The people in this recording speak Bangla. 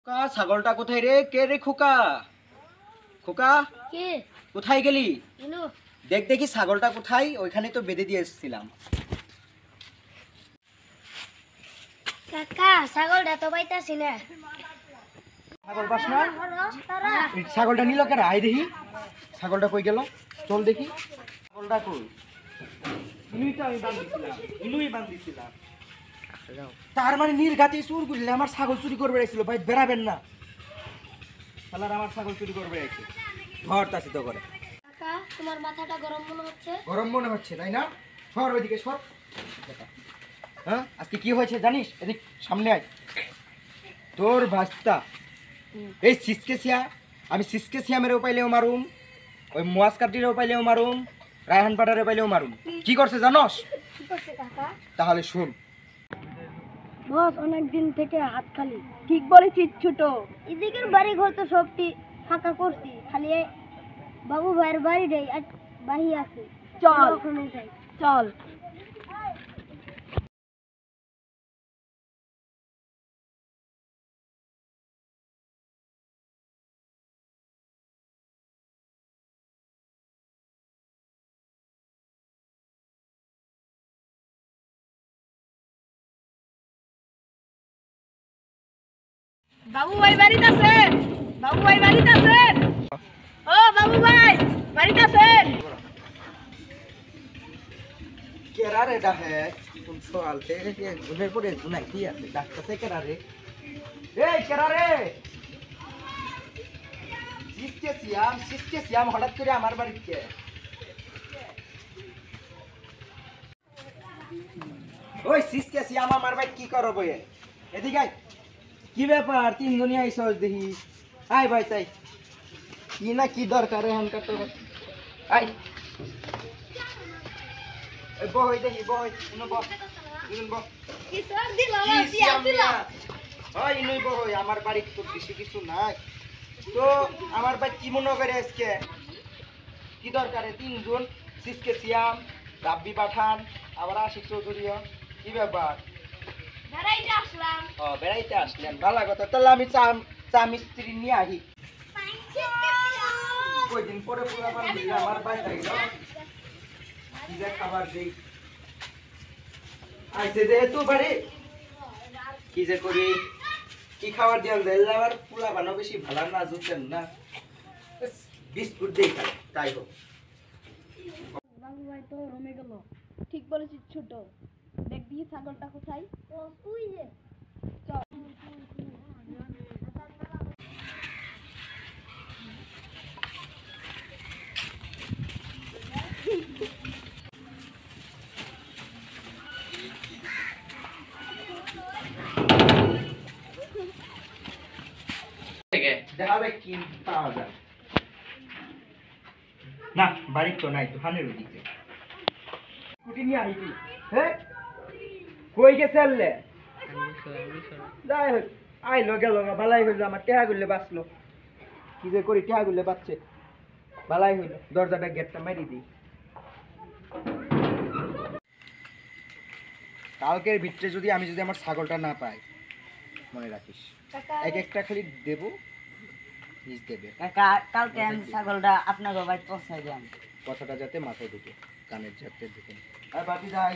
খোকা ছাগলটা কোথায় রে? কে রে খোকা? খোকা কে? কোথায় গেলি? এলো দেখ দেখি ছাগলটা কোথায়, ওইখানে তো বেঁধে দিয়ে এসেছিলাম। কাকা, ছাগলটা তো পাইতাছি না। ছাগল পাস না? এই ছাগলটা নিল কেন? আয় দেখি ছাগলটা কই গেল, চল দেখি ছাগলটা কই। ইনুই তো আমি বান্ধিছিলাম, ইনুই বান্ধিছিলাম। তার মানে নির্ঘাতে চুর করলে আমার ছাগল চুরি করবে এসেছিল। ভাই বেড়াবেন না, শালার আমার ছাগল চুরি করবে এসে ঘর তাছি তো করে। কাকা, তোমার মাথাটা গরম মনে হচ্ছে। গরম মনে হচ্ছে তাই না? সর ওইদিকে সর। হ্যাঁ, আজকে কি হয়েছে জানিস? এদিক সামনে আয়। তোর ভাস্তা এই সিসকেসিয়া, আমি সিসকেসিয়ামেরও পাইলেও মারুম, ওই মোয়াজ কাটিরেও পাইলেও মারুম, রায়হান পাটারে পাইলেও মারুম। কি করছে জানস? কি করছে কাকা? তাহলে শুন। বস, অনেক দিন থেকে হাত খালি। ঠিক বলেছিস ছোট। এদিকের বাড়ি ঘর তো সবটি ফাঁকা করছি, খালি এই বাবু ভাইয়ের বাড়িটাই বাহি আছে। চল ওখানে যাই। চল। বাবু ভাই বাড়িতে আছেন? বাবু ভাই বাড়িতে আছেন? ও বাবু ভাই বাড়িতে আছেন? কেরা রে ডাহে কোন সকালতে ঘুরে পড়ে গুনাই কি আছে ডাকতেছে কেরা রে? এই কেরা রে? সিসকেসিয়াম হঠাৎ করে আমার বাড়িতে। ওই সিসকেসিয়াম আমার বাড়ি কি করো বয়ে? এদিকে আয়। কি ব্যাপার তিনজনই আইসস দেখি? আয় ভাই তাই কি না কি দরকার এখানকার তোর? আয় বই দেখি বই ইনো বহ ইনো বহ। কি সর দিল? কি সিয়াম মিয়া? ওই ইনোই বই, আমার বাড়ি তো বেশি কিছু নাই তো। আমার বাড়ি কি মনে করে আজকে কি দরকারে? তিনজন সিসকেসিয়াম, রাব্বি পাঠান, আবার আশিক চৌধুরীও। কি ব্যাপার? বেড়াইতে আসলাম। ও বেড়াইতে আসলেন, ভালো কথা। তাহলে আমি চা চা মিস্ত্রি নিয়ে আহি। কয়দিন পরে পুরা বান্ধবী আমার বাইরে গেল, কি যে খাবার দেই আইসে যেহেতু বাড়ি, কি যে করি, কি খাবার দিয়ে যায় আবার পুরা বানো বেশি ভালো না জুতেন না, বিস্কুট দেই খাই তাই হোক। বাবু ভাই তো রমে গেল। ঠিক বলেছিস ছোট। দেখ দিয়ে ছাগলটা কোথায়? তুই যে চল। দেখাবে কি পাওয়া যায় না। বাড়ি তো নাই, দোকানের ওদিকে স্কুটি নিয়ে আহি তুই। হ্যাঁ কই গেছে আনলে? যাই হোক আইলো গেল বালাই হইলো, আমার টেহা গুললে বাঁচলো। কি যে করি, টেহা গুললে বাঁচছে, বালাই হইলো। দরজাটা গেটটা মারি দিই। কালকের ভিতরে যদি আমি আমার ছাগলটা না পাই, মনে রাখিস এক একটা খালি দেবো, নিজ দেবে। কালকে আমি ছাগলটা আপনাকে বাড়ি পৌঁছাই দিলাম। কথাটা যাতে মাথায় ঢুকে, কানের যাতে ঢুকে। আর বাকি যাই